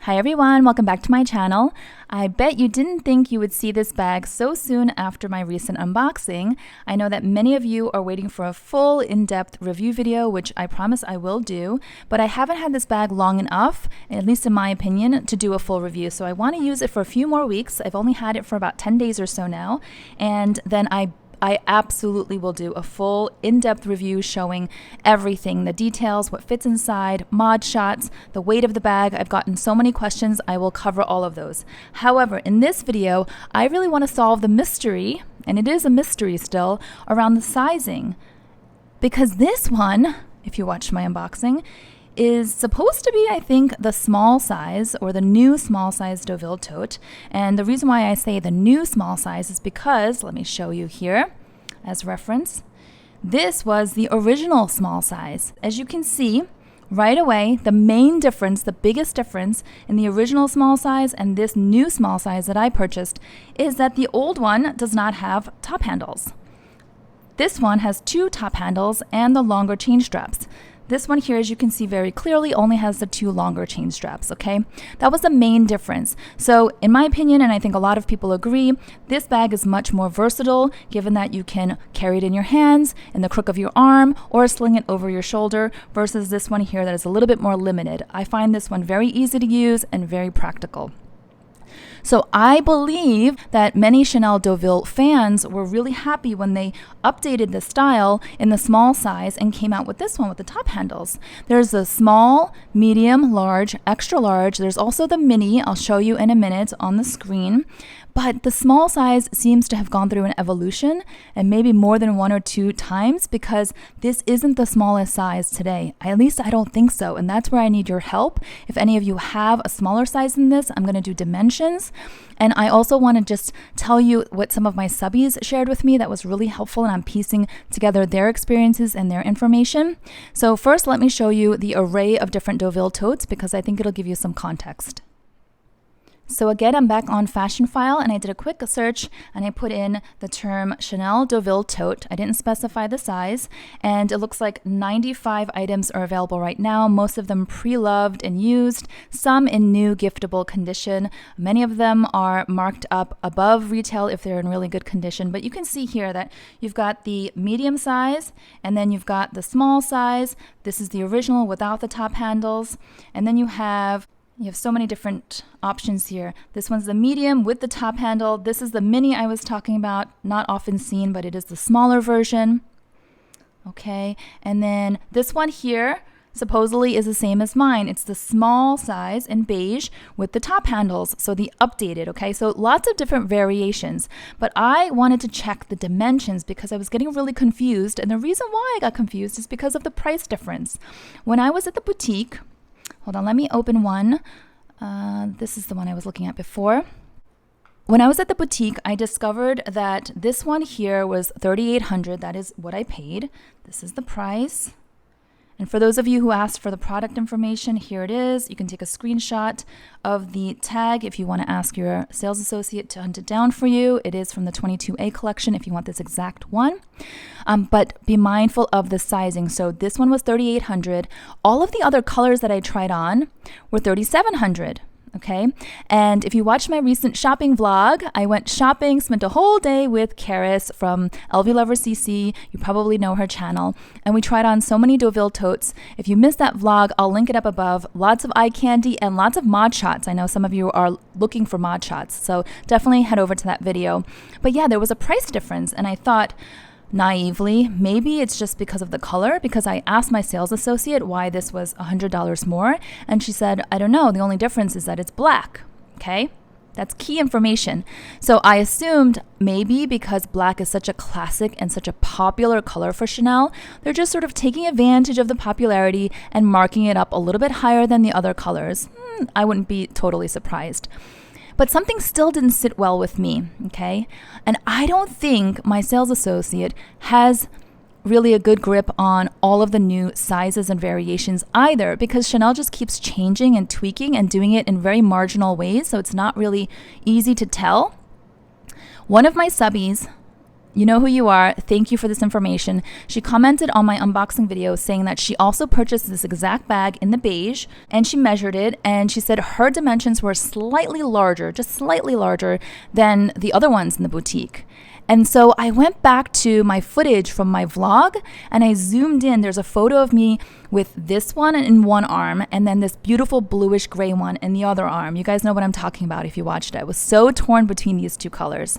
Hi everyone, welcome back to my channel. I bet you didn't think you would see this bag so soon after my recent unboxing. I know that many of you are waiting for a full in-depth review video, which I promise I will do, but I haven't had this bag long enough, at least in my opinion, to do a full review. So I want to use it for a few more weeks. I've only had it for about 10 days or so now, and then I absolutely will do a full in-depth review showing everything, the details, what fits inside, mod shots, the weight of the bag. I've gotten so many questions, I will cover all of those. However, in this video, I really want to solve the mystery, and it is a mystery still, around the sizing. Because this one, if you watched my unboxing, is supposed to be, I think, the small size or the new small size Deauville Tote. And the reason why I say the new small size is because, let me show you here as reference, this was the original small size. As you can see, right away, the main difference, the biggest difference in the original small size and this new small size that I purchased is that the old one does not have top handles. This one has two top handles and the longer chain straps. This one here, as you can see very clearly, only has the two longer chain straps, okay? That was the main difference. So in my opinion, and I think a lot of people agree, this bag is much more versatile, given that you can carry it in your hands, in the crook of your arm, or sling it over your shoulder, versus this one here that is a little bit more limited. I find this one very easy to use and very practical. So I believe that many Chanel Deauville fans were really happy when they updated the style in the small size and came out with this one with the top handles. There's the small, medium, large, extra large. There's also the mini. I'll show you in a minute on the screen. But the small size seems to have gone through an evolution, and maybe more than one or two times, because this isn't the smallest size today. At least I don't think so, and that's where I need your help. If any of you have a smaller size than this, I'm going to do dimensions. And I also want to just tell you what some of my subbies shared with me that was really helpful, and I'm piecing together their experiences and their information. So first, let me show you the array of different Deauville totes, because I think it'll give you some context. So again, I'm back on Fashion File, and I did a quick search and I put in the term Chanel Deauville Tote. I didn't specify the size, and it looks like 95 items are available right now, most of them pre-loved and used, some in new giftable condition. Many of them are marked up above retail if they're in really good condition, but you can see here that you've got the medium size, and then you've got the small size. This is the original without the top handles, and then you have so many different options here. This one's the medium with the top handle. This is the mini I was talking about, not often seen, but it is the smaller version. Okay, and then this one here supposedly is the same as mine. It's the small size in beige with the top handles, so the updated, okay? So lots of different variations, but I wanted to check the dimensions because I was getting really confused, and the reason why I got confused is because of the price difference. When I was at the boutique, hold on, let me open one. This is the one I was looking at before. When I was at the boutique, I discovered that this one here was $3,800. That is what I paid. This is the price. And for those of you who asked for the product information, here it is. You can take a screenshot of the tag if you want to ask your sales associate to hunt it down for you. It is from the 22A collection if you want this exact one. But be mindful of the sizing. So this one was $3,800. All of the other colors that I tried on were $3,700. Okay, and if you watched my recent shopping vlog, I went shopping, spent a whole day with Karis from LV Lover CC. You probably know her channel, and we tried on so many Deauville totes. If you missed that vlog, I'll link it up above. Lots of eye candy and lots of mod shots. I know some of you are looking for mod shots, so definitely head over to that video. But yeah, there was a price difference, and I thought, naively, maybe it's just because of the color, because I asked my sales associate why this was $100 more, and she said, I don't know, the only difference is that it's black. Okay, that's key information. So I assumed maybe because black is such a classic and such a popular color for Chanel, they're just sort of taking advantage of the popularity and marking it up a little bit higher than the other colors. I wouldn't be totally surprised. But something still didn't sit well with me, okay? And I don't think my sales associate has really a good grip on all of the new sizes and variations either, because Chanel just keeps changing and tweaking and doing it in very marginal ways, so it's not really easy to tell. One of my subbies you know who you are. Thank you for this information. She commented on my unboxing video saying that she also purchased this exact bag in the beige, and she measured it, and she said her dimensions were slightly larger, just slightly larger than the other ones in the boutique. And so I went back to my footage from my vlog and I zoomed in. There's a photo of me with this one in one arm and then this beautiful bluish gray one in the other arm. You guys know what I'm talking about if you watched it. I was so torn between these two colors.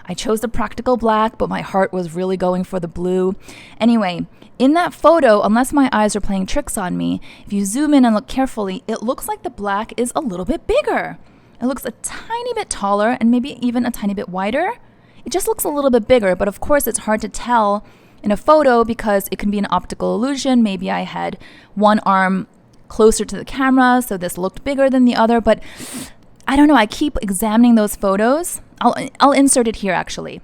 I chose the practical black, but my heart was really going for the blue. Anyway, in that photo, unless my eyes are playing tricks on me, if you zoom in and look carefully, it looks like the black is a little bit bigger. It looks a tiny bit taller and maybe even a tiny bit wider. It just looks a little bit bigger, but of course it's hard to tell in a photo because it can be an optical illusion. Maybe I had one arm closer to the camera, so this looked bigger than the other, but I don't know. I keep examining those photos. I'll insert it here actually.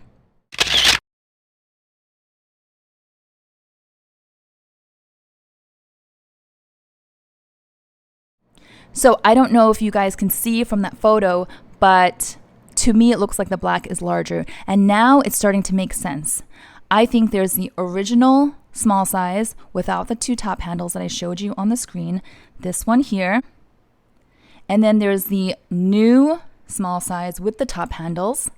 So I don't know if you guys can see from that photo, but to me, it looks like the black is larger, and now it's starting to make sense. I think there's the original small size without the two top handles that I showed you on the screen, this one here, and then there's the new small size with the top handles,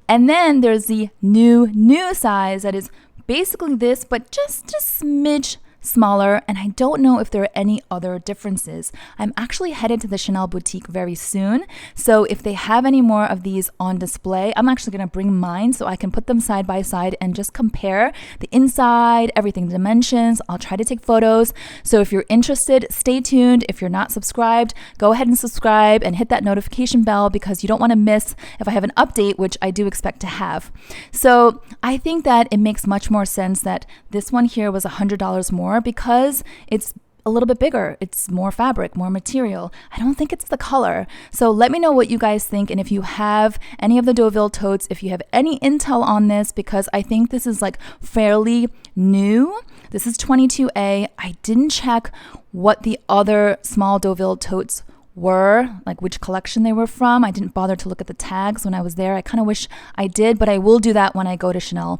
and then there's the new size that is basically this, but just a smidge smaller, and I don't know if there are any other differences. I'm actually headed to the Chanel boutique very soon, so if they have any more of these on display, I'm actually going to bring mine so I can put them side by side and just compare the inside, everything, the dimensions. I'll try to take photos, so if you're interested, stay tuned. If you're not subscribed, go ahead and subscribe and hit that notification bell because you don't want to miss if I have an update, which I do expect to have. So I think that it makes much more sense that this one here was $100 more because it's a little bit bigger. It's more fabric, more material. I don't think it's the color. So let me know what you guys think, and if you have any of the Deauville totes, if you have any intel on this, because I think this is like fairly new. This is 22A. I didn't check what the other small Deauville totes were, like which collection they were from. I didn't bother to look at the tags when I was there. I kind of wish I did, but I will do that when I go to Chanel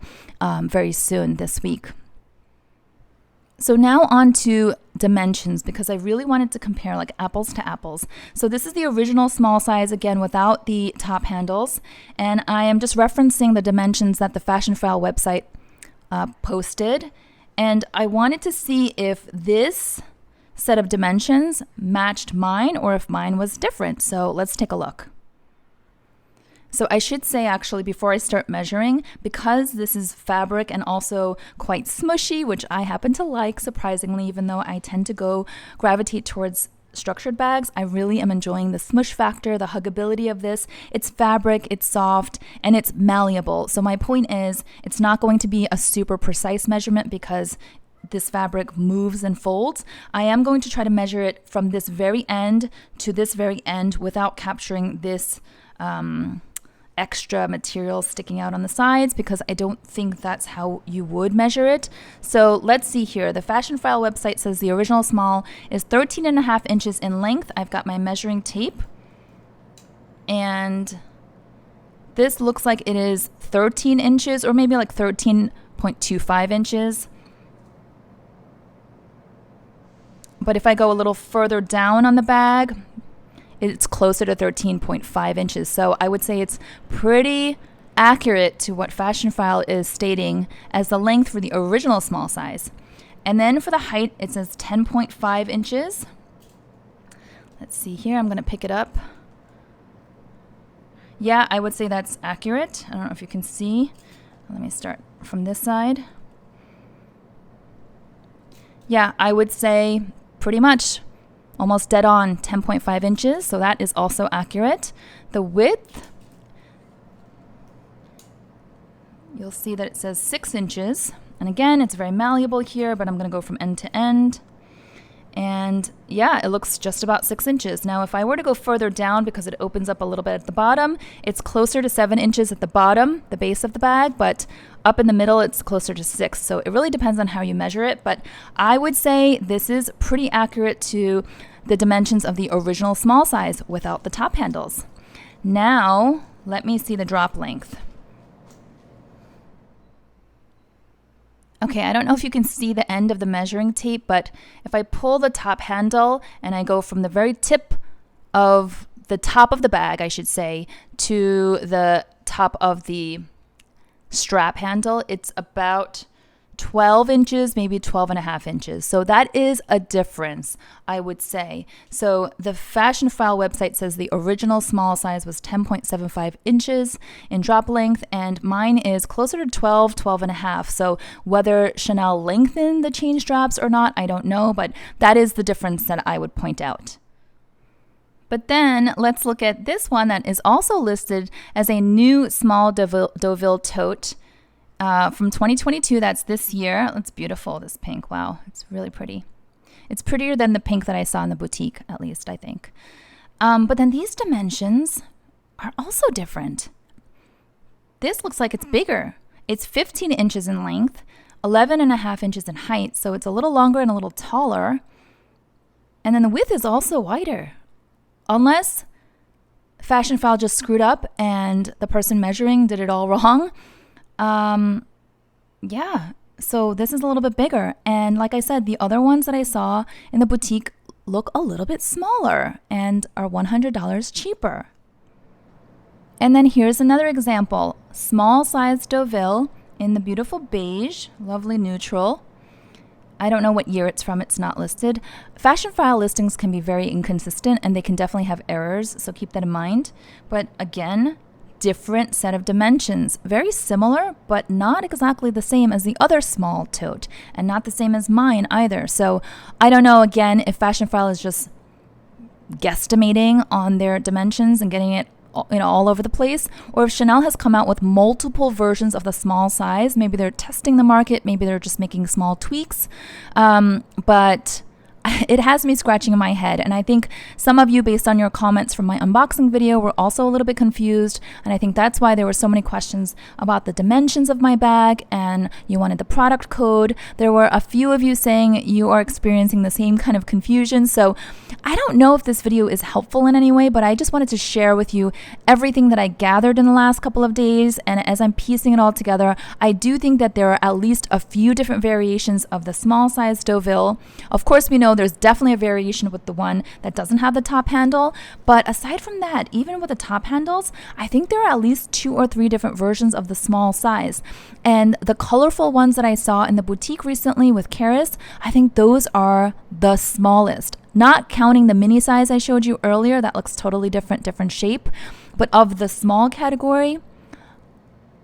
very soon this week. So now on to dimensions, because I really wanted to compare like apples to apples. So this is the original small size, again, without the top handles. And I am just referencing the dimensions that the Fashion File website posted. And I wanted to see if this set of dimensions matched mine or if mine was different. So let's take a look. So I should say actually before I start measuring, because this is fabric and also quite smushy, which I happen to like surprisingly, even though I tend to gravitate towards structured bags, I really am enjoying the smush factor, the huggability of this. It's fabric, it's soft, and it's malleable. So my point is it's not going to be a super precise measurement because this fabric moves and folds. I am going to try to measure it from this very end to this very end without capturing this extra material sticking out on the sides, because I don't think that's how you would measure it. So let's see here. The Fashion File website says the original small is 13.5 inches in length. I've got my measuring tape, and this looks like it is 13 inches or maybe like 13.25 inches. But if I go a little further down on the bag, it's closer to 13.5 inches. So I would say it's pretty accurate to what Fashion File is stating as the length for the original small size. And then for the height, it says 10.5 inches. Let's see here. I'm going to pick it up. Yeah, I would say that's accurate. I don't know if you can see. Let me start from this side. Yeah, I would say pretty much almost dead on 10.5 inches, so that is also accurate. The width, you'll see that it says 6 inches. And again, it's very malleable here, but I'm going to go from end to end. And yeah, it looks just about 6 inches. Now, if I were to go further down, because it opens up a little bit at the bottom, it's closer to 7 inches at the bottom, the base of the bag, but up in the middle, it's closer to 6. So it really depends on how you measure it. But I would say this is pretty accurate to the dimensions of the original small size without the top handles. Now, let me see the drop length. Okay, I don't know if you can see the end of the measuring tape, but if I pull the top handle and I go from the very tip of the top of the bag, I should say, to the top of the strap handle, it's about 12 inches, maybe 12 and a half inches. So that is a difference, I would say. So the Fashion File website says the original small size was 10.75 inches in drop length, and mine is closer to 12, 12 and a half. So whether Chanel lengthened the chain straps or not, I don't know, but that is the difference that I would point out. But then let's look at this one that is also listed as a new small Deauville Tote from 2022. That's this year. It's beautiful, this pink. Wow, it's really pretty. It's prettier than the pink that I saw in the boutique, at least, I think. But then these dimensions are also different. This looks like it's bigger. It's 15 inches in length, 11 and a half inches in height, so it's a little longer and a little taller. And then the width is also wider. Unless Fashion File just screwed up and the person measuring did it all wrong. Yeah, so this is a little bit bigger. And like I said, the other ones that I saw in the boutique look a little bit smaller and are $100 cheaper. And then here's another example. Small size Deauville in the beautiful beige, lovely neutral. I don't know what year it's from, it's not listed. Fashion File listings can be very inconsistent and they can definitely have errors, so keep that in mind. But again, different set of dimensions. Very similar, but not exactly the same as the other small tote, and not the same as mine either. So I don't know, again, if Fashion File is just guesstimating on their dimensions and getting it all over the place, or if Chanel has come out with multiple versions of the small size. Maybe they're testing the market, maybe they're just making small tweaks, but it has me scratching in my head. And I think some of you, based on your comments from my unboxing video, were also a little bit confused, and I think that's why there were so many questions about the dimensions of my bag, and you wanted the product code. There were a few of you saying you are experiencing the same kind of confusion, so I don't know if this video is helpful in any way, but I just wanted to share with you everything that I gathered in the last couple of days. And as I'm piecing it all together, I do think that there are at least a few different variations of the small size Deauville. Of course, we know there's definitely a variation with the one that doesn't have the top handle, but aside from that, even with the top handles, I think there are at least 2 or 3 different versions of the small size. And the colorful ones that I saw in the boutique recently with Karis, I think those are the smallest. Not counting the mini size I showed you earlier, that looks totally different shape. But of the small category,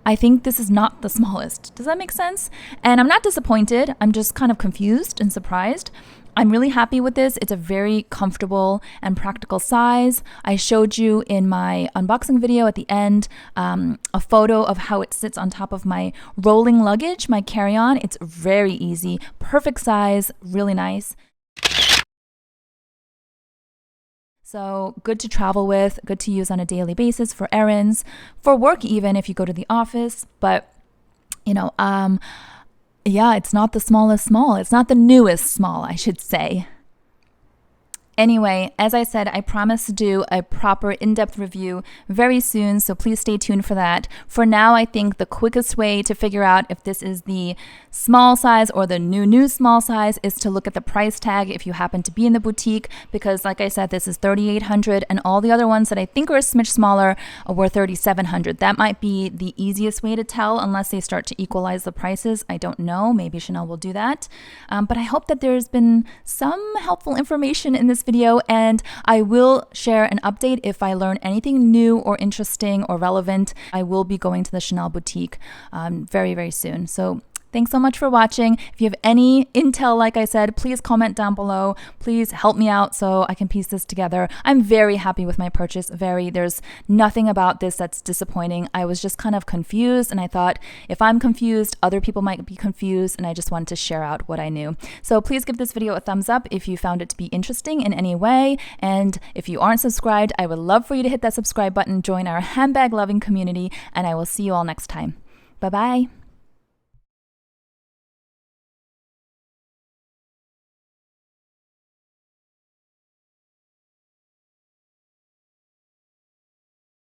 I think this is not the smallest. Does that make sense? And I'm not disappointed. I'm just kind of confused and surprised. I'm really happy with this. It's a very comfortable and practical size. I showed you in my unboxing video at the end a photo of how it sits on top of my rolling luggage, my carry-on. It's very easy, perfect size, really nice. So good to travel with, good to use on a daily basis for errands, for work even if you go to the office. But, you know, yeah, it's not the smallest small. It's not the newest small, I should say. Anyway, as I said, I promise to do a proper in-depth review very soon, so please stay tuned for that. For now, I think the quickest way to figure out if this is the small size or the new small size is to look at the price tag if you happen to be in the boutique, because like I said, this is $3,800 and all the other ones that I think are a smidge smaller were $3,700. That might be the easiest way to tell unless they start to equalize the prices. I don't know. Maybe Chanel will do that. But I hope that there's been some helpful information in this video, and I will share an update if I learn anything new or interesting or relevant. I will be going to the Chanel boutique very, very soon. So thanks so much for watching. If you have any intel, like I said, please comment down below. Please help me out so I can piece this together. I'm very happy with my purchase. There's nothing about this that's disappointing. I was just kind of confused, and I thought if I'm confused, other people might be confused, and I just wanted to share out what I knew. So please give this video a thumbs up if you found it to be interesting in any way. And if you aren't subscribed, I would love for you to hit that subscribe button, join our handbag loving community, and I will see you all next time. Bye-bye.